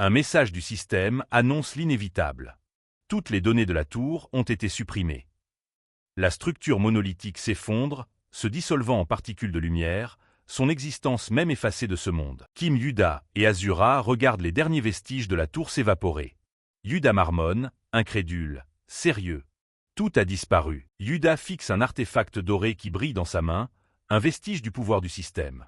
Un message du système annonce l'inévitable. Toutes les données de la tour ont été supprimées. La structure monolithique s'effondre, se dissolvant en particules de lumière, son existence même effacée de ce monde. Kim Yuda et Azura regardent les derniers vestiges de la tour s'évaporer. Yuda marmonne, incrédule, sérieux. Tout a disparu. Yuda fixe un artefact doré qui brille dans sa main, un vestige du pouvoir du système.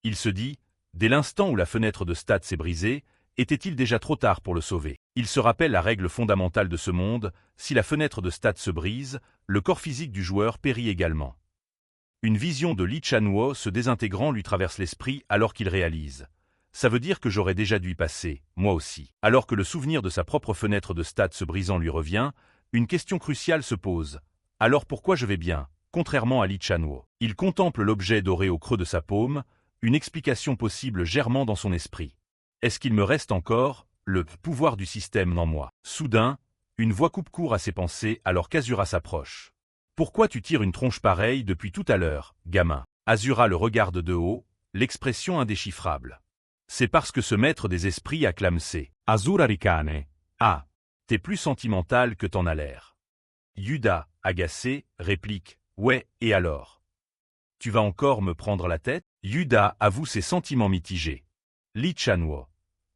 Il se dit, dès l'instant où la fenêtre de Stat s'est brisée, était-il déjà trop tard pour le sauver? Il se rappelle la règle fondamentale de ce monde, si la fenêtre de Stat se brise, le corps physique du joueur périt également. Une vision de Lee Chan-woo se désintégrant lui traverse l'esprit alors qu'il réalise. Ça veut dire que j'aurais déjà dû y passer, moi aussi. Alors que le souvenir de sa propre fenêtre de Stat se brisant lui revient, une question cruciale se pose. Alors pourquoi je vais bien, contrairement à Lee Chan-woo? Il contemple l'objet doré au creux de sa paume, une explication possible germant dans son esprit. Est-ce qu'il me reste encore le pouvoir du système en moi? Soudain, une voix coupe court à ses pensées alors qu'Azura s'approche. Pourquoi tu tires une tronche pareille depuis tout à l'heure, gamin? Azura le regarde de haut, l'expression indéchiffrable. C'est parce que ce maître des esprits acclame ses Azura Rikane. Ah, t'es plus sentimental que t'en as l'air. Yuda, agacé, réplique, ouais, et alors? Tu vas encore me prendre la tête? Yuda avoue ses sentiments mitigés. Lee Chan-woo.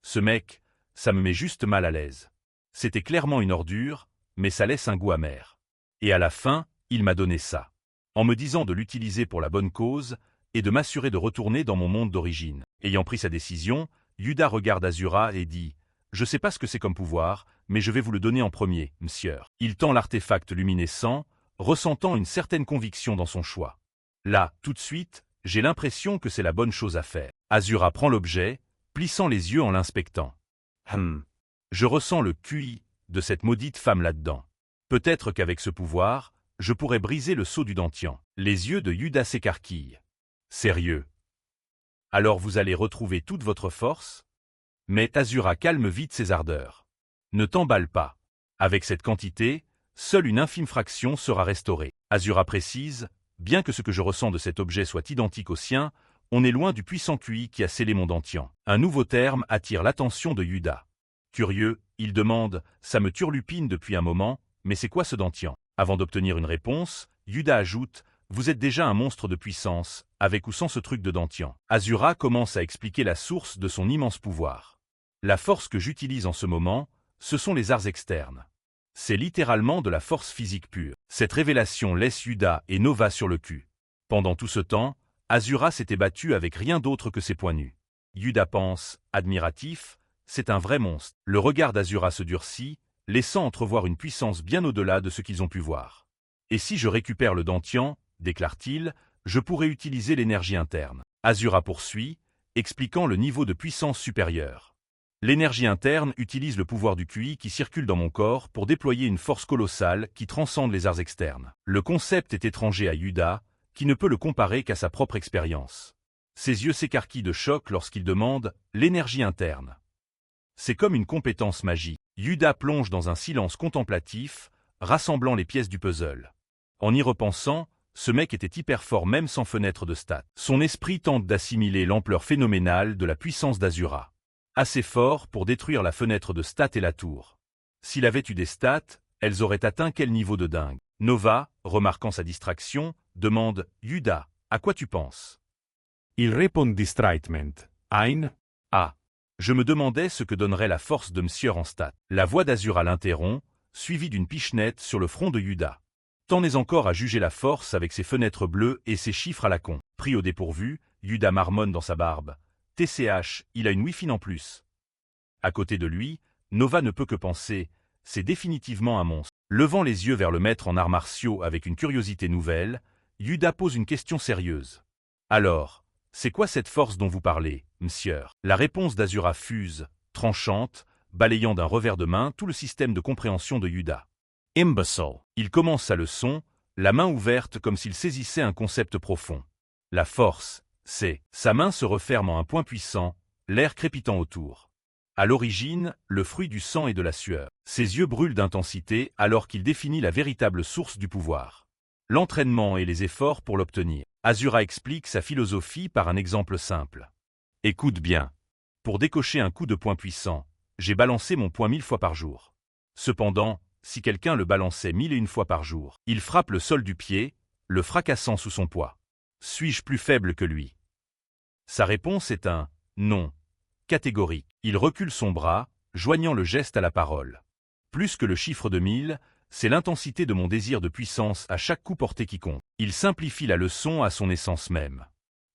Ce mec, ça me met juste mal à l'aise. C'était clairement une ordure, mais ça laisse un goût amer. Et à la fin, il m'a donné ça. En me disant de l'utiliser pour la bonne cause, et de m'assurer de retourner dans mon monde d'origine. Ayant pris sa décision, Yuda regarde Azura et dit « Je sais pas ce que c'est comme pouvoir, mais je vais vous le donner en premier, monsieur. » Il tend l'artefact luminescent, ressentant une certaine conviction dans son choix. Là, tout de suite, j'ai l'impression que c'est la bonne chose à faire. Azura prend l'objet, plissant les yeux en l'inspectant. Je ressens le QI de cette maudite femme là-dedans. Peut-être qu'avec ce pouvoir, je pourrais briser le sceau du Dantian. Les yeux de Yuda s'écarquillent. Sérieux? Alors vous allez retrouver toute votre force? Mais Azura calme vite ses ardeurs. Ne t'emballe pas. Avec cette quantité, seule une infime fraction sera restaurée. Azura précise, bien que ce que je ressens de cet objet soit identique au sien, on est loin du puissant QI qui a scellé mon Dantian. Un nouveau terme attire l'attention de Yuda. Curieux, il demande, ça me turlupine depuis un moment, mais c'est quoi ce Dantian? Avant d'obtenir une réponse, Yuda ajoute, vous êtes déjà un monstre de puissance, avec ou sans ce truc de Dantian. Azura commence à expliquer la source de son immense pouvoir. La force que j'utilise en ce moment, ce sont les arts externes. C'est littéralement de la force physique pure. Cette révélation laisse Yuda et Nova sur le cul. Pendant tout ce temps, Azura s'était battue avec rien d'autre que ses poings nus. Yuda pense, admiratif, c'est un vrai monstre. Le regard d'Azura se durcit, laissant entrevoir une puissance bien au-delà de ce qu'ils ont pu voir. Et si je récupère le Dantian, déclare-t-il, je pourrais utiliser l'énergie interne. Azura poursuit, expliquant le niveau de puissance supérieure. L'énergie interne utilise le pouvoir du QI qui circule dans mon corps pour déployer une force colossale qui transcende les arts externes. Le concept est étranger à Yuda, qui ne peut le comparer qu'à sa propre expérience. Ses yeux s'écarquillent de choc lorsqu'il demande « l'énergie interne ». C'est comme une compétence magique. Yuda plonge dans un silence contemplatif, rassemblant les pièces du puzzle. En y repensant, ce mec était hyper fort même sans fenêtre de stats. Son esprit tente d'assimiler l'ampleur phénoménale de la puissance d'Azura. Assez fort pour détruire la fenêtre de stats et la tour. S'il avait eu des stats, elles auraient atteint quel niveau de dingue? Nova, remarquant sa distraction, demande « Yuda, à quoi tu penses ?» Il répond distraitement. Ein? Ah. Je me demandais ce que donnerait la force de Monsieur en stats. La voix d'Azura l'interrompt, suivie d'une pichenette sur le front de Yuda. T'en es encore à juger la force avec ses fenêtres bleues et ses chiffres à la con. Pris au dépourvu, Yuda marmonne dans sa barbe. TCH, il a une Wi-Fi en plus. À côté de lui, Nova ne peut que penser, c'est définitivement un monstre. Levant les yeux vers le maître en arts martiaux avec une curiosité nouvelle, Yuda pose une question sérieuse. Alors, c'est quoi cette force dont vous parlez, monsieur? La réponse d'Azura fuse, tranchante, balayant d'un revers de main tout le système de compréhension de Yuda. Imbecile. Il commence sa leçon, la main ouverte comme s'il saisissait un concept profond. La force, c'est. Sa main se referme en un point puissant, l'air crépitant autour. À l'origine, le fruit du sang et de la sueur. Ses yeux brûlent d'intensité alors qu'il définit la véritable source du pouvoir. L'entraînement et les efforts pour l'obtenir. Azura explique sa philosophie par un exemple simple. Écoute bien. Pour décocher un coup de poing puissant, j'ai balancé mon poing 1000 fois par jour. Cependant, si quelqu'un le balançait 1001 fois par jour, il frappe le sol du pied, le fracassant sous son poids. Suis-je plus faible que lui? Sa réponse est un « non » catégorique. Il recule son bras, joignant le geste à la parole. Plus que le chiffre de 1000, c'est l'intensité de mon désir de puissance à chaque coup porté qui compte. Il simplifie la leçon à son essence même.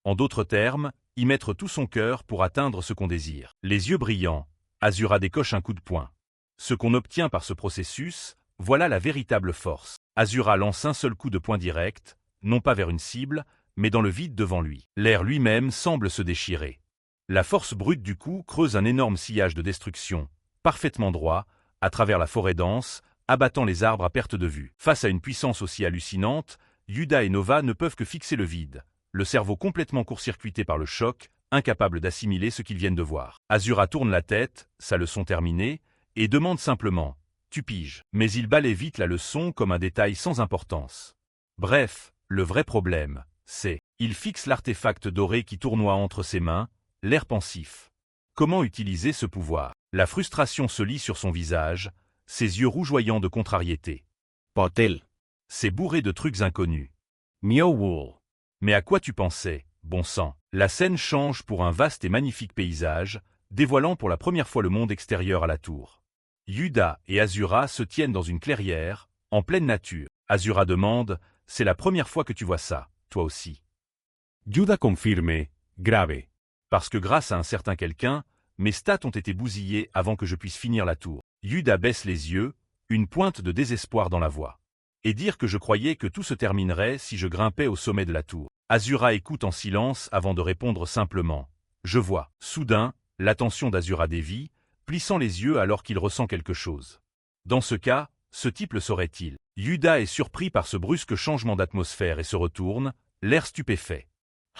En d'autres termes, y mettre tout son cœur pour atteindre ce qu'on désire. Les yeux brillants, Azura décoche un coup de poing. Ce qu'on obtient par ce processus, voilà la véritable force. Azura lance un seul coup de poing direct, non pas vers une cible, mais dans le vide devant lui. L'air lui-même semble se déchirer. La force brute du coup creuse un énorme sillage de destruction, parfaitement droit, à travers la forêt dense, abattant les arbres à perte de vue. Face à une puissance aussi hallucinante, Yuda et Nova ne peuvent que fixer le vide, le cerveau complètement court-circuité par le choc, incapable d'assimiler ce qu'ils viennent de voir. Azura tourne la tête, sa leçon terminée, et demande simplement « Tu piges ?» Mais il balaie vite la leçon comme un détail sans importance. Bref, le vrai problème, c'est il fixe l'artefact doré qui tournoie entre ses mains, l'air pensif. Comment utiliser ce pouvoir? La frustration se lit sur son visage, ses yeux rougeoyants de contrariété. Potel. C'est bourré de trucs inconnus. Miowool. Mais à quoi tu pensais, bon sang? La scène change pour un vaste et magnifique paysage, dévoilant pour la première fois le monde extérieur à la tour. Yuda et Azura se tiennent dans une clairière, en pleine nature. Azura demande « C'est la première fois que tu vois ça, toi aussi. » Yuda confirme, grave. Parce que grâce à un certain quelqu'un, mes stats ont été bousillées avant que je puisse finir la tour. Yuda baisse les yeux, une pointe de désespoir dans la voix. Et dire que je croyais que tout se terminerait si je grimpais au sommet de la tour. Azura écoute en silence avant de répondre simplement. Je vois. Soudain, l'attention d'Azura dévie, plissant les yeux alors qu'il ressent quelque chose. Dans ce cas, ce type le saurait-il? Yuda est surpris par ce brusque changement d'atmosphère et se retourne, l'air stupéfait.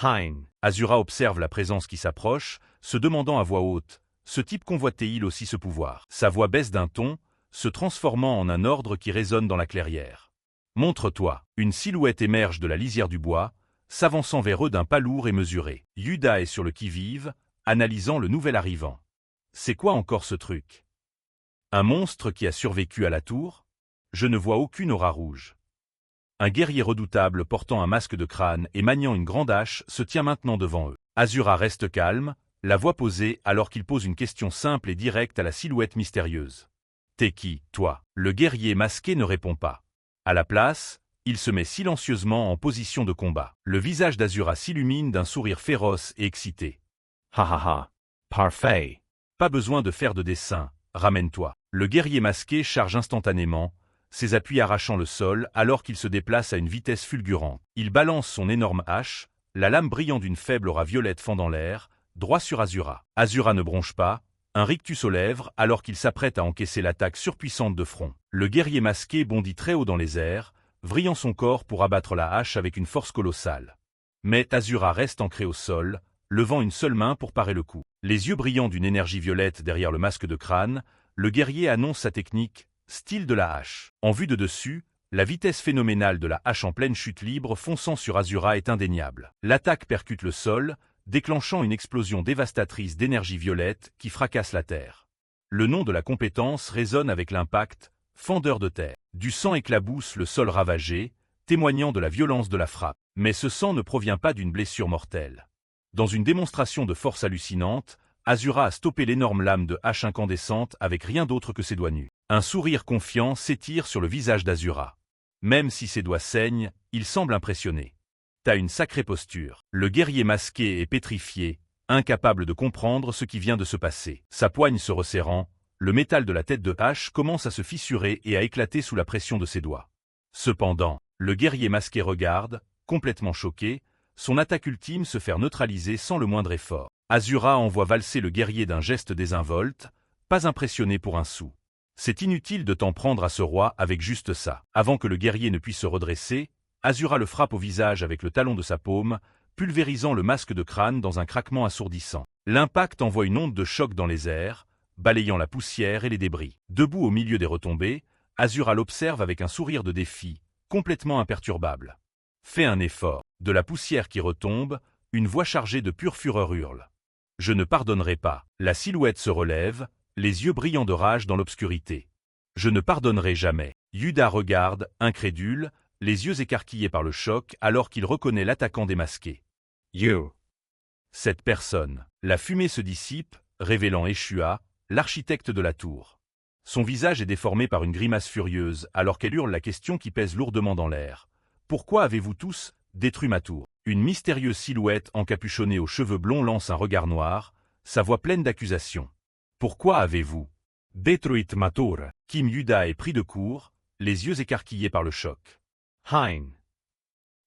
Hein. Azura observe la présence qui s'approche, se demandant à voix haute, ce type convoitait-il aussi ce pouvoir? Sa voix baisse d'un ton, se transformant en un ordre qui résonne dans la clairière. Montre-toi. Une silhouette émerge de la lisière du bois, s'avançant vers eux d'un pas lourd et mesuré. Yuda est sur le qui-vive, analysant le nouvel arrivant. C'est quoi encore ce truc? Un monstre qui a survécu à la tour? Je ne vois aucune aura rouge. Un guerrier redoutable portant un masque de crâne et maniant une grande hache se tient maintenant devant eux. Azura reste calme, la voix posée alors qu'il pose une question simple et directe à la silhouette mystérieuse. T'es qui, toi? Le guerrier masqué ne répond pas. À la place, il se met silencieusement en position de combat. Le visage d'Azura s'illumine d'un sourire féroce et excité. Ha ha ha. Parfait. Pas besoin de faire de dessin, ramène-toi. Le guerrier masqué charge instantanément, ses appuis arrachant le sol alors qu'il se déplace à une vitesse fulgurante. Il balance son énorme hache, la lame brillant d'une faible aura violette fendant l'air, droit sur Azura. Azura ne bronche pas, un rictus aux lèvres alors qu'il s'apprête à encaisser l'attaque surpuissante de front. Le guerrier masqué bondit très haut dans les airs, vrillant son corps pour abattre la hache avec une force colossale. Mais Azura reste ancré au sol, levant une seule main pour parer le coup. Les yeux brillants d'une énergie violette derrière le masque de crâne, le guerrier annonce sa technique, style de la hache. En vue de dessus, la vitesse phénoménale de la hache en pleine chute libre fonçant sur Azura est indéniable. L'attaque percute le sol, déclenchant une explosion dévastatrice d'énergie violette qui fracasse la terre. Le nom de la compétence résonne avec l'impact, fendeur de terre. Du sang éclabousse le sol ravagé, témoignant de la violence de la frappe. Mais ce sang ne provient pas d'une blessure mortelle. Dans une démonstration de force hallucinante, Azura a stoppé l'énorme lame de hache incandescente avec rien d'autre que ses doigts nus. Un sourire confiant s'étire sur le visage d'Azura. Même si ses doigts saignent, il semble impressionné. T'as une sacrée posture. Le guerrier masqué est pétrifié, incapable de comprendre ce qui vient de se passer. Sa poigne se resserrant, le métal de la tête de hache commence à se fissurer et à éclater sous la pression de ses doigts. Cependant, le guerrier masqué regarde, complètement choqué, son attaque ultime se faire neutraliser sans le moindre effort. Azura envoie valser le guerrier d'un geste désinvolte, pas impressionné pour un sou. C'est inutile de t'en prendre à ce roi avec juste ça. Avant que le guerrier ne puisse se redresser, Azura le frappe au visage avec le talon de sa paume, pulvérisant le masque de crâne dans un craquement assourdissant. L'impact envoie une onde de choc dans les airs, balayant la poussière et les débris. Debout au milieu des retombées, Azura l'observe avec un sourire de défi, complètement imperturbable. Fais un effort. De la poussière qui retombe, une voix chargée de pure fureur hurle. Je ne pardonnerai pas. La silhouette se relève, les yeux brillants de rage dans l'obscurité. Je ne pardonnerai jamais. Yuda regarde, incrédule, les yeux écarquillés par le choc alors qu'il reconnaît l'attaquant démasqué. You. Cette personne. La fumée se dissipe, révélant Eshua, l'architecte de la tour. Son visage est déformé par une grimace furieuse alors qu'elle hurle la question qui pèse lourdement dans l'air. Pourquoi avez-vous tous détruit ma tour? Une mystérieuse silhouette encapuchonnée aux cheveux blonds lance un regard noir, sa voix pleine d'accusation. Pourquoi avez-vous Détruit ma tour. Kim Yuda est pris de court, les yeux écarquillés par le choc. Hein.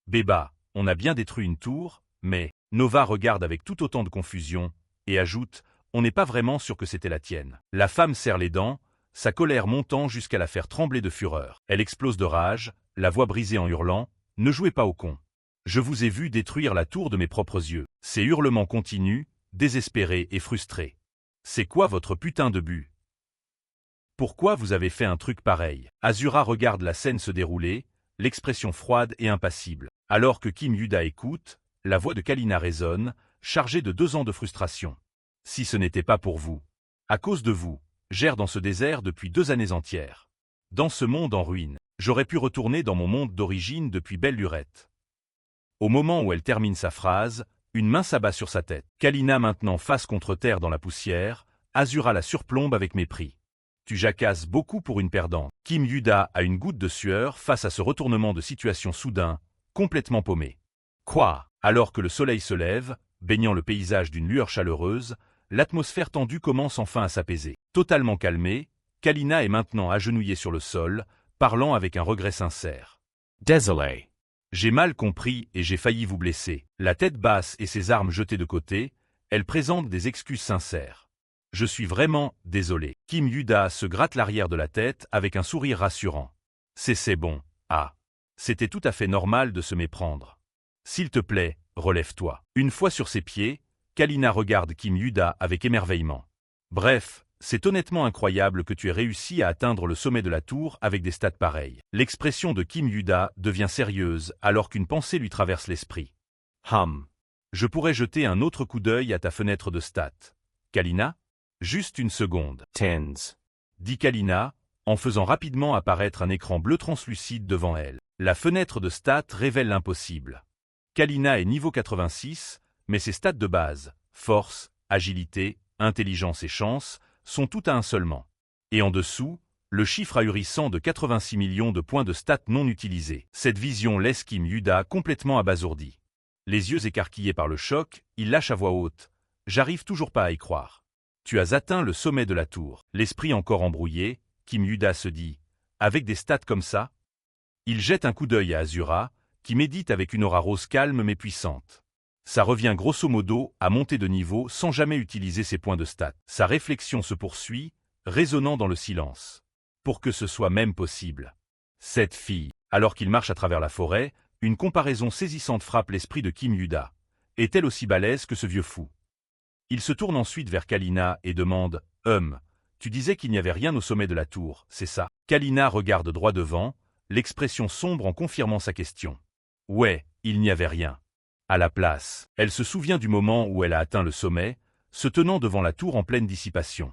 Beba, on a bien détruit une tour, mais Nova regarde avec tout autant de confusion et ajoute, on n'est pas vraiment sûr que c'était la tienne. La femme serre les dents, sa colère montant jusqu'à la faire trembler de fureur. Elle explose de rage, la voix brisée en hurlant, ne jouez pas au con. Je vous ai vu détruire la tour de mes propres yeux. Ses hurlements continuent, désespérés et frustrés. C'est quoi votre putain de but? Pourquoi vous avez fait un truc pareil? Azura regarde la scène se dérouler, l'expression froide et impassible. Alors que Kim Yuda écoute, la voix de Kalina résonne, chargée de 2 ans de frustration. Si ce n'était pas pour vous, à cause de vous, j'erre dans ce désert depuis 2 années entières. Dans ce monde en ruine, j'aurais pu retourner dans mon monde d'origine depuis belle lurette. Au moment où elle termine sa phrase, une main s'abat sur sa tête. Kalina maintenant face contre terre dans la poussière, Azura la surplombe avec mépris. Tu jacasses beaucoup pour une perdante. Kim Yuda a une goutte de sueur face à ce retournement de situation soudain, complètement paumé. Quoi? Alors que le soleil se lève, baignant le paysage d'une lueur chaleureuse, l'atmosphère tendue commence enfin à s'apaiser. Totalement calmée, Kalina est maintenant agenouillée sur le sol, parlant avec un regret sincère. Désolé. J'ai mal compris et j'ai failli vous blesser. La tête basse et ses armes jetées de côté, elle présente des excuses sincères. Je suis vraiment désolé. Kim Yuda se gratte l'arrière de la tête avec un sourire rassurant. C'est bon. Ah. C'était tout à fait normal de se méprendre. S'il te plaît, relève-toi. Une fois sur ses pieds, Kalina regarde Kim Yuda avec émerveillement. Bref, c'est honnêtement incroyable que tu aies réussi à atteindre le sommet de la tour avec des stats pareils. L'expression de Kim Yuda devient sérieuse alors qu'une pensée lui traverse l'esprit. Je pourrais jeter un autre coup d'œil à ta fenêtre de stats. Kalina? Juste une seconde. Tens. Dit Kalina, en faisant rapidement apparaître un écran bleu translucide devant elle. La fenêtre de stats révèle l'impossible. Kalina est niveau 86, mais ses stats de base, force, agilité, intelligence et chance, sont tout à un seulement. Et en dessous, le chiffre ahurissant de 86 millions de points de stats non utilisés. Cette vision laisse Kim Yuda complètement abasourdi. Les yeux écarquillés par le choc, il lâche à voix haute. J'arrive toujours pas à y croire. Tu as atteint le sommet de la tour. L'esprit encore embrouillé, Kim Yuda se dit. Avec des stats comme ça? Il jette un coup d'œil à Azura, qui médite avec une aura rose calme mais puissante. Ça revient grosso modo à monter de niveau sans jamais utiliser ses points de stats. Sa réflexion se poursuit, résonnant dans le silence. Pour que ce soit même possible. Cette fille, alors qu'il marche à travers la forêt, une comparaison saisissante frappe l'esprit de Kim Yuda. Est-elle aussi balèze que ce vieux fou? Il se tourne ensuite vers Kalina et demande « tu disais qu'il n'y avait rien au sommet de la tour, c'est ça ?» Kalina regarde droit devant, l'expression sombre en confirmant sa question. Ouais, il n'y avait rien. À la place, elle se souvient du moment où elle a atteint le sommet, se tenant devant la tour en pleine dissipation.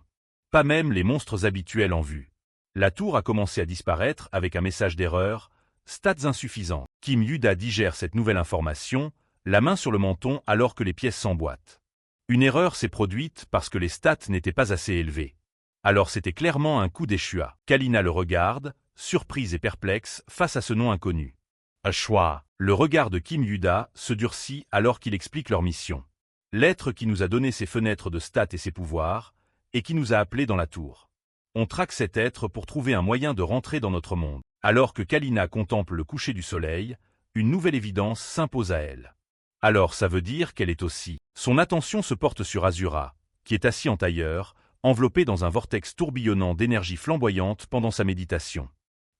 Pas même les monstres habituels en vue. La tour a commencé à disparaître avec un message d'erreur, stats insuffisants. Kim Yuda digère cette nouvelle information, la main sur le menton alors que les pièces s'emboîtent. Une erreur s'est produite parce que les stats n'étaient pas assez élevées. Alors c'était clairement un coup d'Eshua. Kalina le regarde, surprise et perplexe face à ce nom inconnu. Eshua. Le regard de Kim Yuda se durcit alors qu'il explique leur mission. L'être qui nous a donné ses fenêtres de stats et ses pouvoirs, et qui nous a appelés dans la tour. On traque cet être pour trouver un moyen de rentrer dans notre monde. Alors que Kalina contemple le coucher du soleil, une nouvelle évidence s'impose à elle. Alors ça veut dire qu'elle est aussi. Son attention se porte sur Azura, qui est assis en tailleur, enveloppé dans un vortex tourbillonnant d'énergie flamboyante pendant sa méditation.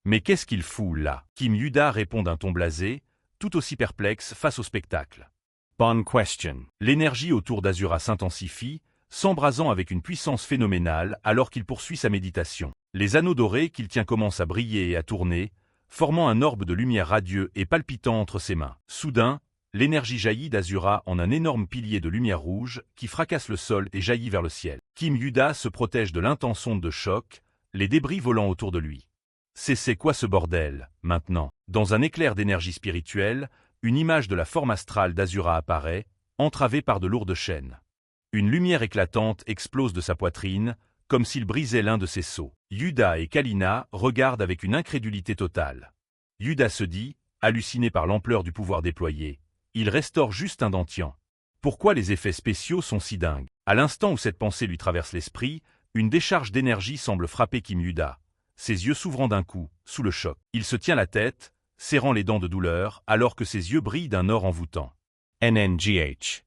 Mais qu'est-ce qu'il fout là? Kim Yuda répond d'un ton blasé, tout aussi perplexe face au spectacle. Bonne question. L'énergie autour d'Azura s'intensifie, s'embrasant avec une puissance phénoménale alors qu'il poursuit sa méditation. Les anneaux dorés qu'il tient commencent à briller et à tourner, formant un orbe de lumière radieux et palpitant entre ses mains. Soudain, l'énergie jaillit d'Azura en un énorme pilier de lumière rouge qui fracasse le sol et jaillit vers le ciel. Kim Yuda se protège de l'intense onde de choc, les débris volant autour de lui. C'est quoi ce bordel, maintenant? Dans un éclair d'énergie spirituelle, une image de la forme astrale d'Azura apparaît, entravée par de lourdes chaînes. Une lumière éclatante explose de sa poitrine, comme s'il brisait l'un de ses sceaux. Yuda et Kalina regardent avec une incrédulité totale. Yuda se dit, halluciné par l'ampleur du pouvoir déployé, il restaure juste un dentian. Pourquoi les effets spéciaux sont si dingues? À l'instant où cette pensée lui traverse l'esprit, une décharge d'énergie semble frapper Kim Yuda, ses yeux s'ouvrant d'un coup, sous le choc. Il se tient la tête, serrant les dents de douleur, alors que ses yeux brillent d'un or envoûtant. NNGH.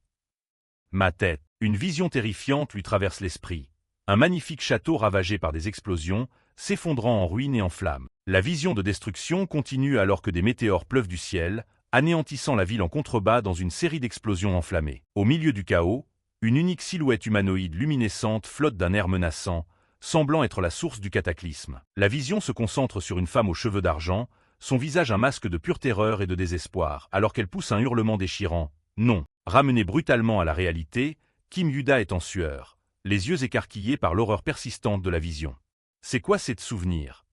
Ma tête. Une vision terrifiante lui traverse l'esprit. Un magnifique château ravagé par des explosions, s'effondrant en ruines et en flammes. La vision de destruction continue alors que des météores pleuvent du ciel, anéantissant la ville en contrebas dans une série d'explosions enflammées. Au milieu du chaos, une unique silhouette humanoïde luminescente flotte d'un air menaçant, semblant être la source du cataclysme. La vision se concentre sur une femme aux cheveux d'argent, son visage un masque de pure terreur et de désespoir, alors qu'elle pousse un hurlement déchirant. Non. Ramené brutalement à la réalité, Kim Yuda est en sueur, les yeux écarquillés par l'horreur persistante de la vision. C'est quoi ces souvenirs?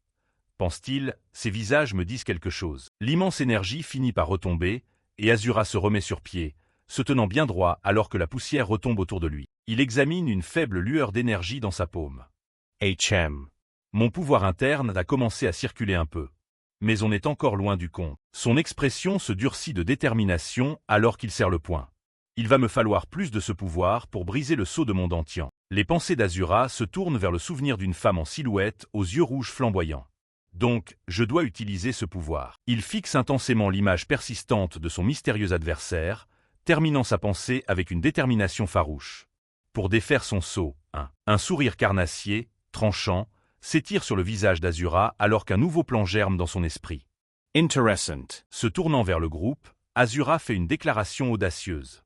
Pense-t-il, ces visages me disent quelque chose. L'immense énergie finit par retomber, et Azura se remet sur pied, se tenant bien droit alors que la poussière retombe autour de lui. Il examine une faible lueur d'énergie dans sa paume. HM. Mon pouvoir interne a commencé à circuler un peu. Mais on est encore loin du compte. Son expression se durcit de détermination alors qu'il serre le poing. Il va me falloir plus de ce pouvoir pour briser le sceau de mon dentian. Les pensées d'Azura se tournent vers le souvenir d'une femme en silhouette aux yeux rouges flamboyants. Donc, je dois utiliser ce pouvoir. Il fixe intensément l'image persistante de son mystérieux adversaire, terminant sa pensée avec une détermination farouche. Pour défaire son sceau, un sourire carnassier, tranchant, s'étire sur le visage d'Azura alors qu'un nouveau plan germe dans son esprit. Interessant. Se tournant vers le groupe, Azura fait une déclaration audacieuse.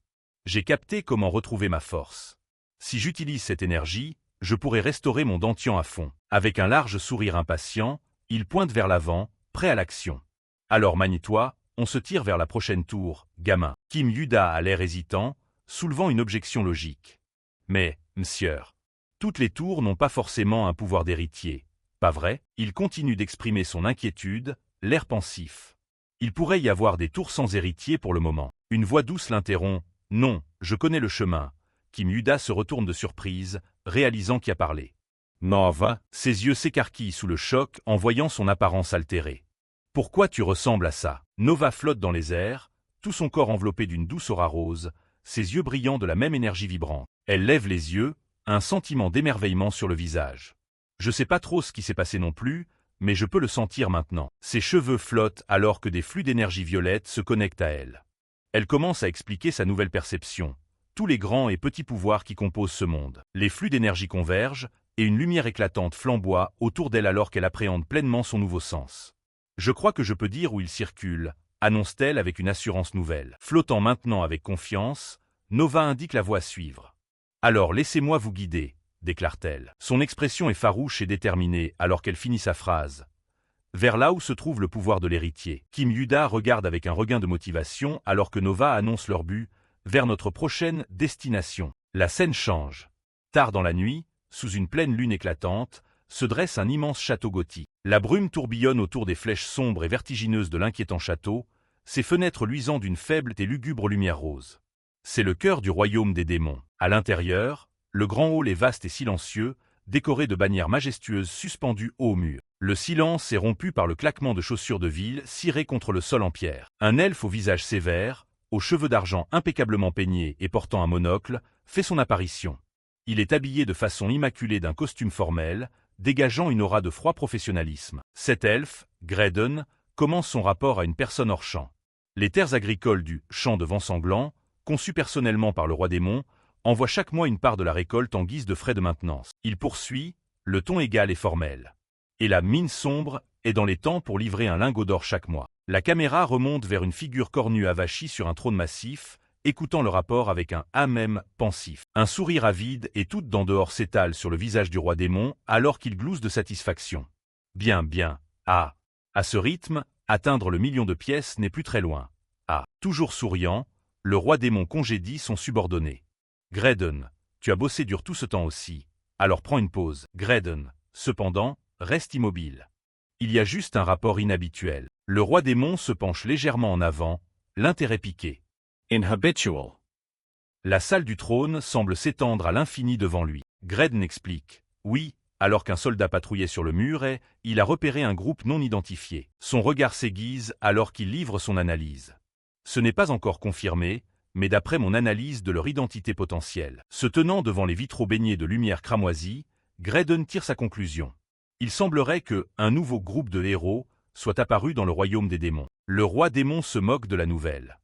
J'ai capté comment retrouver ma force. Si j'utilise cette énergie, je pourrai restaurer mon dentian à fond. Avec un large sourire impatient, il pointe vers l'avant, prêt à l'action. Alors manie-toi, on se tire vers la prochaine tour, gamin. Kim Yuda a l'air hésitant, soulevant une objection logique. Mais, monsieur, toutes les tours n'ont pas forcément un pouvoir d'héritier. Pas vrai? Il continue d'exprimer son inquiétude, l'air pensif. Il pourrait y avoir des tours sans héritier pour le moment. Une voix douce l'interrompt. Non, je connais le chemin. Kim Yuda se retourne de surprise, réalisant qui a parlé. Nova. Ses yeux s'écarquillent sous le choc en voyant son apparence altérée. Pourquoi tu ressembles à ça? Nova flotte dans les airs, tout son corps enveloppé d'une douce aura rose, ses yeux brillants de la même énergie vibrante. Elle lève les yeux, un sentiment d'émerveillement sur le visage. Je sais pas trop ce qui s'est passé non plus, mais je peux le sentir maintenant. Ses cheveux flottent alors que des flux d'énergie violette se connectent à elle. Elle commence à expliquer sa nouvelle perception, tous les grands et petits pouvoirs qui composent ce monde. Les flux d'énergie convergent, et une lumière éclatante flamboie autour d'elle alors qu'elle appréhende pleinement son nouveau sens. Je crois que je peux dire où il circule, annonce-t-elle avec une assurance nouvelle. Flottant maintenant avec confiance, Nova indique la voie à suivre. Alors laissez-moi vous guider, déclare-t-elle. Son expression est farouche et déterminée alors qu'elle finit sa phrase. Vers là où se trouve le pouvoir de l'héritier. Kim Yuda regarde avec un regain de motivation alors que Nova annonce leur but, vers notre prochaine destination. La scène change. Tard dans la nuit, sous une pleine lune éclatante, se dresse un immense château gothique. La brume tourbillonne autour des flèches sombres et vertigineuses de l'inquiétant château, ses fenêtres luisant d'une faible et lugubre lumière rose. C'est le cœur du royaume des démons. À l'intérieur, le grand hall est vaste et silencieux, décoré de bannières majestueuses suspendues haut au mur. Le silence est rompu par le claquement de chaussures de ville cirées contre le sol en pierre. Un elfe au visage sévère, aux cheveux d'argent impeccablement peignés et portant un monocle, fait son apparition. Il est habillé de façon immaculée d'un costume formel, dégageant une aura de froid professionnalisme. Cet elfe, Graydon, commence son rapport à une personne hors champ. Les terres agricoles du « champ de vent sanglant », conçues personnellement par le roi démon, envoient chaque mois une part de la récolte en guise de frais de maintenance. Il poursuit, le ton égal et formel. Et la mine sombre est dans les temps pour livrer un lingot d'or chaque mois. La caméra remonte vers une figure cornue avachie sur un trône massif, écoutant le rapport avec un « ah même » pensif. Un sourire avide et toute dent dehors s'étale sur le visage du roi démon alors qu'il glousse de satisfaction. Bien, bien. Ah. À ce rythme, atteindre le million de pièces n'est plus très loin. Ah. Toujours souriant, le roi démon congédie son subordonné. Graydon, tu as bossé dur tout ce temps aussi, alors prends une pause. Graydon, cependant, reste immobile. Il y a juste un rapport inhabituel. Le roi démon se penche légèrement en avant, l'intérêt piqué. Inhabitual. La salle du trône semble s'étendre à l'infini devant lui. Graydon explique. Oui, alors qu'un soldat patrouillait sur le mur et il a repéré un groupe non identifié. Son regard s'aiguise alors qu'il livre son analyse. Ce n'est pas encore confirmé, mais d'après mon analyse de leur identité potentielle. Se tenant devant les vitraux baignés de lumière cramoisie, Graydon tire sa conclusion. Il semblerait que un nouveau groupe de héros soit apparu dans le royaume des démons. Le roi démon se moque de la nouvelle.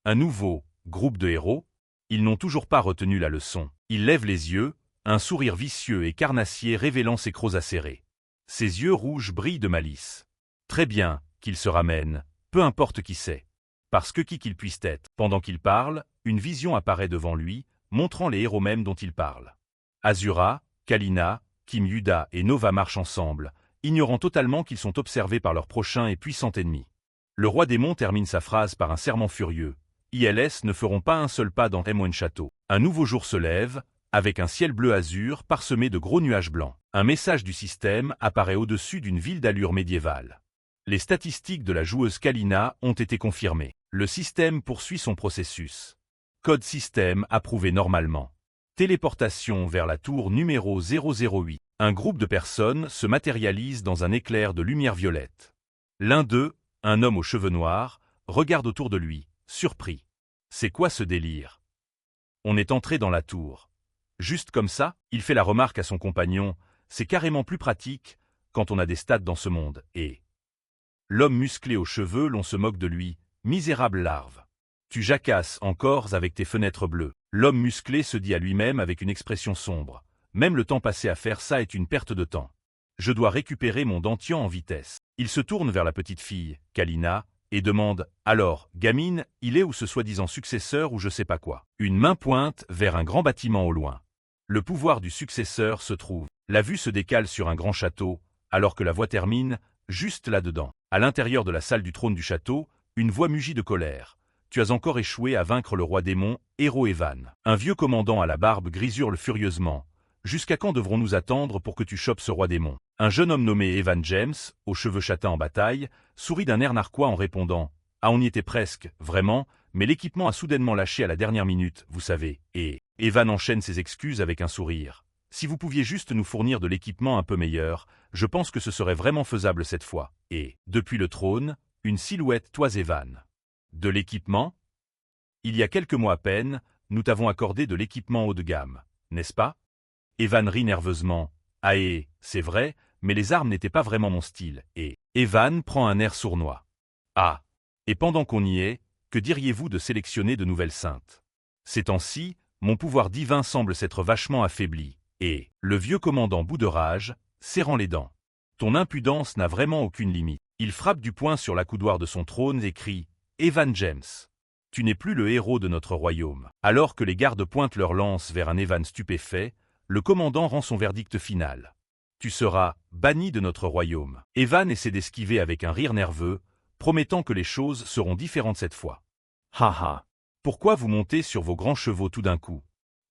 Un nouveau groupe de héros? Ils n'ont toujours pas retenu la leçon. Il lève les yeux, un sourire vicieux et carnassier révélant ses crocs acérés. Ses yeux rouges brillent de malice. Très bien, qu'il se ramène, peu importe qui c'est. Parce que qui qu'il puisse être. Pendant qu'il parle, une vision apparaît devant lui, montrant les héros mêmes dont il parle. Azura, Kalina, Kim Yuda et Nova marchent ensemble, ignorant totalement qu'ils sont observés par leur prochain et puissant ennemi. Le roi démon termine sa phrase par un serment furieux. ILS ne feront pas un seul pas dans M1 Château. Un nouveau jour se lève, avec un ciel bleu azur parsemé de gros nuages blancs. Un message du système apparaît au-dessus d'une ville d'allure médiévale. Les statistiques de la joueuse Kalina ont été confirmées. Le système poursuit son processus. Code système approuvé normalement. Téléportation vers la tour numéro 008. Un groupe de personnes se matérialise dans un éclair de lumière violette. L'un d'eux, un homme aux cheveux noirs, regarde autour de lui, surpris. C'est quoi ce délire? On est entré dans la tour. Juste comme ça, il fait la remarque à son compagnon, c'est carrément plus pratique quand on a des stats dans ce monde, et... L'homme musclé aux cheveux longs se moque de lui, misérable larve. Tu jacasses encore avec tes fenêtres bleues. L'homme musclé se dit à lui-même avec une expression sombre. Même le temps passé à faire ça est une perte de temps. Je dois récupérer mon dentian en vitesse. Il se tourne vers la petite fille, Kalina, et demande « Alors, gamine, il est où ce soi-disant successeur ou je sais pas quoi ?» Une main pointe vers un grand bâtiment au loin. Le pouvoir du successeur se trouve. La vue se décale sur un grand château, alors que la voix termine juste là-dedans. À l'intérieur de la salle du trône du château, une voix mugit de colère. Tu as encore échoué à vaincre le roi démon, héros Evan. Un vieux commandant à la barbe grise hurle furieusement. Jusqu'à quand devrons-nous attendre pour que tu chopes ce roi démon? Un jeune homme nommé Evan James, aux cheveux châtains en bataille, sourit d'un air narquois en répondant. Ah, on y était presque, vraiment, mais l'équipement a soudainement lâché à la dernière minute, vous savez. Et Evan enchaîne ses excuses avec un sourire. Si vous pouviez juste nous fournir de l'équipement un peu meilleur, je pense que ce serait vraiment faisable cette fois. Et, depuis le trône, une silhouette toise Evan. De l'équipement? Il y a quelques mois à peine, nous t'avons accordé de l'équipement haut de gamme, n'est-ce pas? Evan rit nerveusement. Ah c'est vrai, mais les armes n'étaient pas vraiment mon style, et Evan prend un air sournois. Ah, et pendant qu'on y est, que diriez-vous de sélectionner de nouvelles saintes? Ces temps-ci, mon pouvoir divin semble s'être vachement affaibli, et le vieux commandant bout de rage, serrant les dents. Ton impudence n'a vraiment aucune limite. Il frappe du poing sur l'accoudoir de son trône et crie « Evan James, tu n'es plus le héros de notre royaume. » Alors que les gardes pointent leurs lances vers un Evan stupéfait, le commandant rend son verdict final. Tu seras banni de notre royaume. Evan essaie d'esquiver avec un rire nerveux, promettant que les choses seront différentes cette fois. Haha. Pourquoi vous montez sur vos grands chevaux tout d'un coup?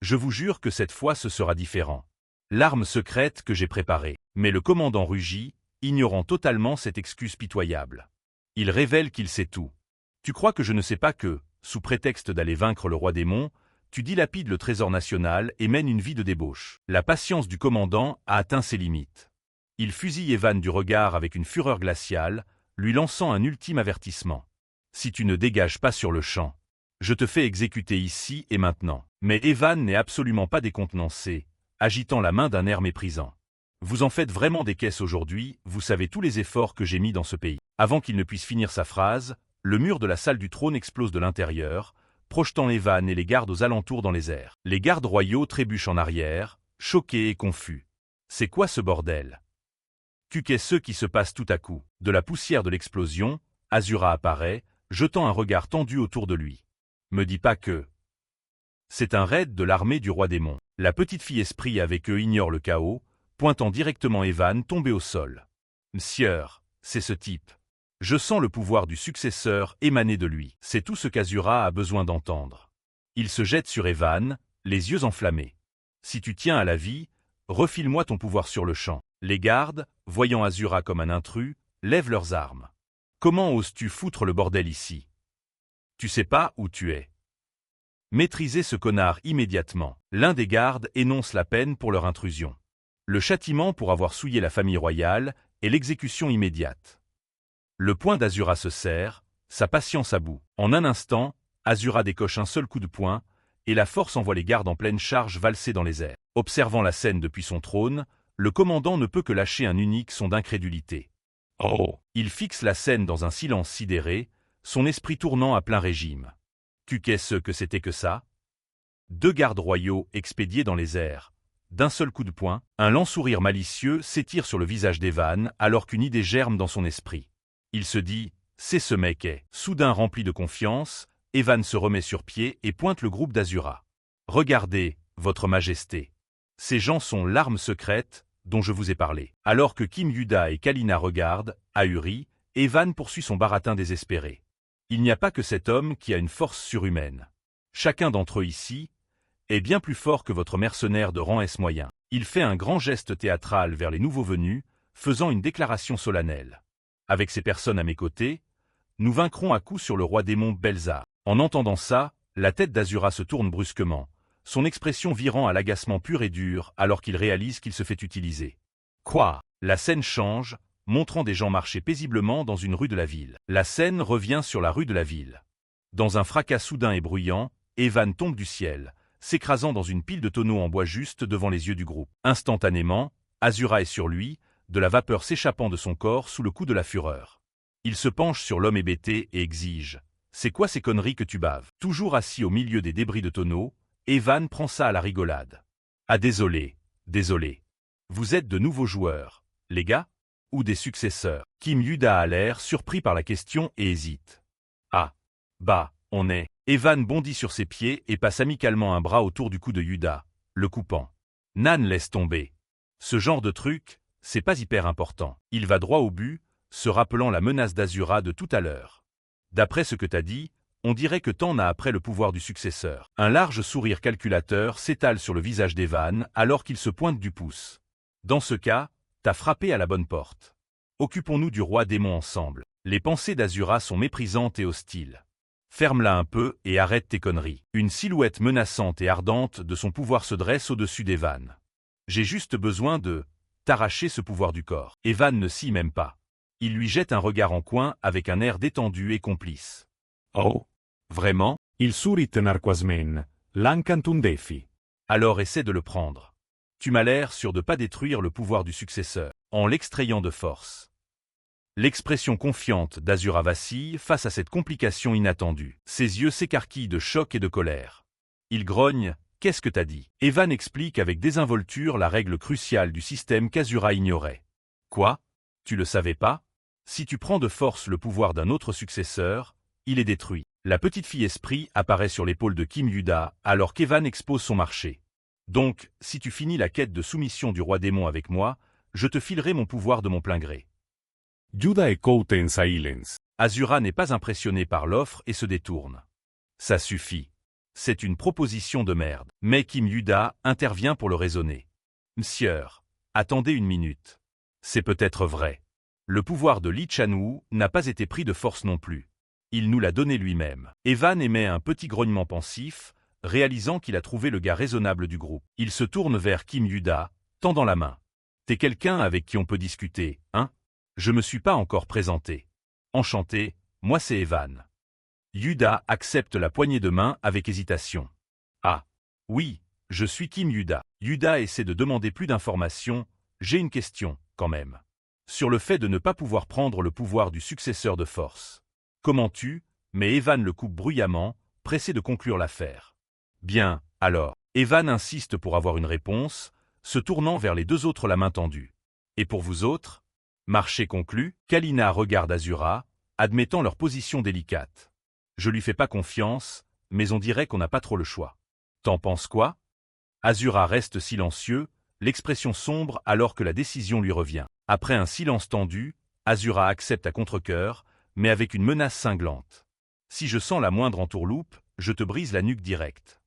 Je vous jure que cette fois ce sera différent. L'arme secrète que j'ai préparée. Mais le commandant rugit, ignorant totalement cette excuse pitoyable. Il révèle qu'il sait tout. Tu crois que je ne sais pas que, sous prétexte d'aller vaincre le roi démon, tu dilapides le trésor national et mènes une vie de débauche. La patience du commandant a atteint ses limites. Il fusille Evan du regard avec une fureur glaciale, lui lançant un ultime avertissement. Si tu ne dégages pas sur le champ, je te fais exécuter ici et maintenant. Mais Evan n'est absolument pas décontenancé, agitant la main d'un air méprisant. Vous en faites vraiment des caisses aujourd'hui, vous savez tous les efforts que j'ai mis dans ce pays. Avant qu'il ne puisse finir sa phrase, le mur de la salle du trône explose de l'intérieur, projetant Evan et les gardes aux alentours dans les airs. Les gardes royaux trébuchent en arrière, choqués et confus. C'est quoi ce bordel? Qu'est ce qui se passe tout à coup? De la poussière de l'explosion, Azura apparaît, jetant un regard tendu autour de lui. Me dis pas que... C'est un raid de l'armée du roi démon. La petite fille esprit avec eux ignore le chaos, pointant directement Evan tombé au sol. Monsieur, c'est ce type. Je sens le pouvoir du successeur émaner de lui. C'est tout ce qu'Azura a besoin d'entendre. Il se jette sur Evan, les yeux enflammés. Si tu tiens à la vie, refile-moi ton pouvoir sur le champ. Les gardes, voyant Azura comme un intrus, lèvent leurs armes. Comment oses-tu foutre le bordel ici? Tu sais pas où tu es. Maîtrisez ce connard immédiatement. L'un des gardes énonce la peine pour leur intrusion. Le châtiment pour avoir souillé la famille royale est l'exécution immédiate. Le poing d'Azura se serre, sa patience à bout. En un instant, Azura décoche un seul coup de poing, et la force envoie les gardes en pleine charge valser dans les airs. Observant la scène depuis son trône, le commandant ne peut que lâcher un unique son d'incrédulité. Oh! Il fixe la scène dans un silence sidéré, son esprit tournant à plein régime. Qu'est-ce que c'était que ça? 2 gardes royaux expédiés dans les airs. D'un seul coup de poing, un lent sourire malicieux s'étire sur le visage d'Evan alors qu'une idée germe dans son esprit. Il se dit, c'est ce mec est. Soudain rempli de confiance, Evan se remet sur pied et pointe le groupe d'Azura. Regardez, votre majesté. Ces gens sont l'arme secrète dont je vous ai parlé. Alors que Kim Yuda et Kalina regardent, ahuris, Evan poursuit son baratin désespéré. Il n'y a pas que cet homme qui a une force surhumaine. Chacun d'entre eux ici est bien plus fort que votre mercenaire de rang S moyen. Il fait un grand geste théâtral vers les nouveaux venus, faisant une déclaration solennelle. Avec ces personnes à mes côtés, nous vaincrons à coup sur le roi démon Belzar. En entendant ça, la tête d'Azura se tourne brusquement, son expression virant à l'agacement pur et dur alors qu'il réalise qu'il se fait utiliser. Quoi? La scène change, montrant des gens marcher paisiblement dans une rue de la ville. La scène revient sur la rue de la ville. Dans un fracas soudain et bruyant, Evan tombe du ciel, s'écrasant dans une pile de tonneaux en bois juste devant les yeux du groupe. Instantanément, Azura est sur lui, de la vapeur s'échappant de son corps sous le coup de la fureur. Il se penche sur l'homme hébété et exige « C'est quoi ces conneries que tu baves ?» Toujours assis au milieu des débris de tonneaux, Evan prend ça à la rigolade. « Ah désolé, désolé. Vous êtes de nouveaux joueurs, les gars? Ou des successeurs ?» Kim Yuda a l'air surpris par la question et hésite. « Ah, bah, on est… » Evan bondit sur ses pieds et passe amicalement un bras autour du cou de Yuda, le coupant. « Nan laisse tomber. Ce genre de truc, c'est pas hyper important. » Il va droit au but, se rappelant la menace d'Azura de tout à l'heure. « D'après ce que t'as dit, on dirait que t'en as après le pouvoir du successeur. » Un large sourire calculateur s'étale sur le visage d'Evan alors qu'il se pointe du pouce. « Dans ce cas, t'as frappé à la bonne porte. Occupons-nous du roi démon ensemble. » Les pensées d'Azura sont méprisantes et hostiles. Ferme-la un peu et arrête tes conneries. Une silhouette menaçante et ardente de son pouvoir se dresse au-dessus d'Evan. J'ai juste besoin de t'arracher ce pouvoir du corps. Evan ne s'y même pas. Il lui jette un regard en coin avec un air détendu et complice. Oh, vraiment? Il surit narquasmen, l'ancantun defi. Alors essaie de le prendre. Tu m'as l'air sûr de pas détruire le pouvoir du successeur, en l'extrayant de force. L'expression confiante d'Azura vacille face à cette complication inattendue. Ses yeux s'écarquillent de choc et de colère. Il grogne « Qu'est-ce que t'as dit ?» Evan explique avec désinvolture la règle cruciale du système qu'Azura ignorait. « Quoi? Tu le savais pas? Si tu prends de force le pouvoir d'un autre successeur, il est détruit. » La petite fille esprit apparaît sur l'épaule de Kim Yuda alors qu'Evan expose son marché. « Donc, si tu finis la quête de soumission du roi démon avec moi, je te filerai mon pouvoir de mon plein gré. » Yuda écoute en silence. Azura n'est pas impressionné par l'offre et se détourne. Ça suffit. C'est une proposition de merde. Mais Kim Yuda intervient pour le raisonner. M'sieur, attendez une minute. C'est peut-être vrai. Le pouvoir de Li Chanwu n'a pas été pris de force non plus. Il nous l'a donné lui-même. Evan émet un petit grognement pensif, réalisant qu'il a trouvé le gars raisonnable du groupe. Il se tourne vers Kim Yuda, tendant la main. T'es quelqu'un avec qui on peut discuter, hein? Je me suis pas encore présenté. Enchanté, moi c'est Evan. Yuda accepte la poignée de main avec hésitation. Ah, oui, je suis Kim Yuda. Yuda essaie de demander plus d'informations, j'ai une question, quand même. Sur le fait de ne pas pouvoir prendre le pouvoir du successeur de force. Comment tu? Mais Evan le coupe bruyamment, pressé de conclure l'affaire. Bien, alors. Evan insiste pour avoir une réponse, se tournant vers les 2 autres la main tendue. Et pour vous autres? Marché conclu, Kalina regarde Azura, admettant leur position délicate. Je lui fais pas confiance, mais on dirait qu'on n'a pas trop le choix. T'en penses quoi? Azura reste silencieux, l'expression sombre alors que la décision lui revient. Après un silence tendu, Azura accepte à contre-cœur, mais avec une menace cinglante. Si je sens la moindre entourloupe, je te brise la nuque direct.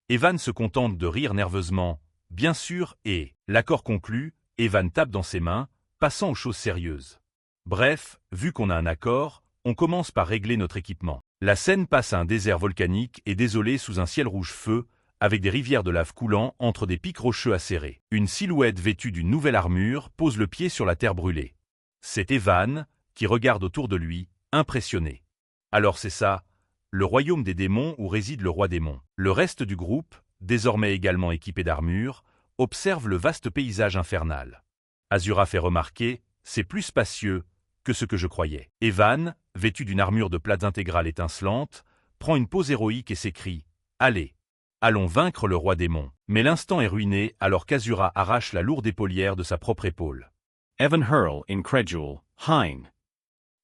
Evan se contente de rire nerveusement. Bien sûr, et, l'accord conclu, Evan tape dans ses mains, passant aux choses sérieuses. Bref, vu qu'on a un accord, on commence par régler notre équipement. La scène passe à un désert volcanique et désolé sous un ciel rouge feu, avec des rivières de lave coulant entre des pics rocheux acérés. Une silhouette vêtue d'une nouvelle armure pose le pied sur la terre brûlée. C'est Evan, qui regarde autour de lui, impressionné. Alors c'est ça, le royaume des démons où réside le roi démon. Le reste du groupe, désormais également équipé d'armure, observe le vaste paysage infernal. Azura fait remarquer, c'est plus spacieux que ce que je croyais. Evan, vêtu d'une armure de plates intégrale étincelante, prend une pose héroïque et s'écrie « Allez, allons vaincre le roi démon ». Mais l'instant est ruiné alors qu'Azura arrache la lourde épaulière de sa propre épaule. Evan hurl, incredule, hein.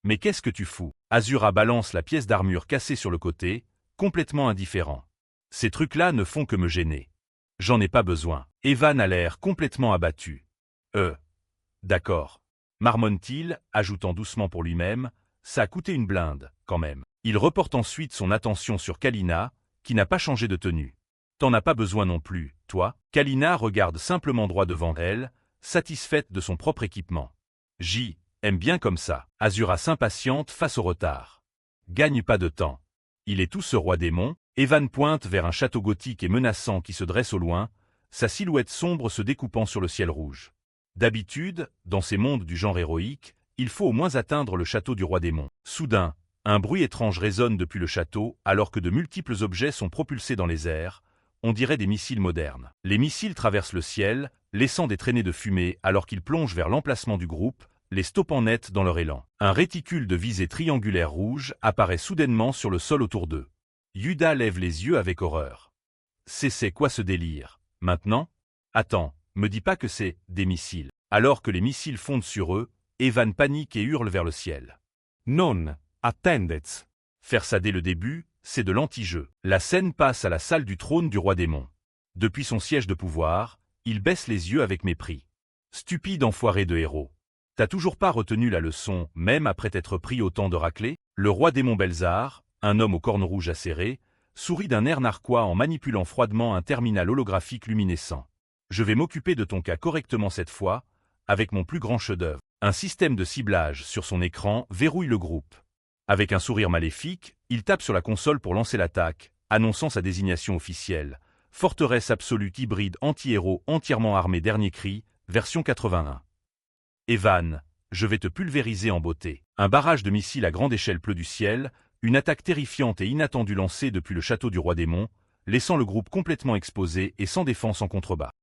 Mais qu'est-ce que tu fous? Azura balance la pièce d'armure cassée sur le côté, complètement indifférent. Ces trucs-là ne font que me gêner. J'en ai pas besoin. Evan a l'air complètement abattu. D'accord. Marmonne-t-il, ajoutant doucement pour lui-même, ça a coûté une blinde, quand même. Il reporte ensuite son attention sur Kalina, qui n'a pas changé de tenue. T'en as pas besoin non plus, toi. Kalina regarde simplement droit devant elle, satisfaite de son propre équipement. Aime bien comme ça. Azura s'impatiente face au retard. Gagne pas de temps. Il est tout ce roi démon. Evan pointe vers un château gothique et menaçant qui se dresse au loin, sa silhouette sombre se découpant sur le ciel rouge. D'habitude, dans ces mondes du genre héroïque, il faut au moins atteindre le château du roi démon. Soudain, un bruit étrange résonne depuis le château alors que de multiples objets sont propulsés dans les airs, on dirait des missiles modernes. Les missiles traversent le ciel, laissant des traînées de fumée alors qu'ils plongent vers l'emplacement du groupe, les stoppant net dans leur élan. Un réticule de visée triangulaire rouge apparaît soudainement sur le sol autour d'eux. Yuda lève les yeux avec horreur. C'est quoi ce délire? Maintenant? Attends, me dis pas que c'est des missiles. Alors que les missiles fondent sur eux, Evan panique et hurle vers le ciel. Non, attendez. Faire ça dès le début, c'est de l'anti-jeu. La scène passe à la salle du trône du roi démon. Depuis son siège de pouvoir, il baisse les yeux avec mépris. Stupide enfoiré de héros. T'as toujours pas retenu la leçon, même après t'être pris autant de raclées? Le roi démon Belzar, un homme aux cornes rouges acérées, sourit d'un air narquois en manipulant froidement un terminal holographique luminescent. Je vais m'occuper de ton cas correctement cette fois, avec mon plus grand chef-d'œuvre. Un système de ciblage sur son écran verrouille le groupe. Avec un sourire maléfique, il tape sur la console pour lancer l'attaque, annonçant sa désignation officielle. Forteresse absolue hybride anti-héros entièrement armée dernier cri, version 81. Evan, je vais te pulvériser en beauté. Un barrage de missiles à grande échelle pleut du ciel, une attaque terrifiante et inattendue lancée depuis le château du roi démon, laissant le groupe complètement exposé et sans défense en contrebas.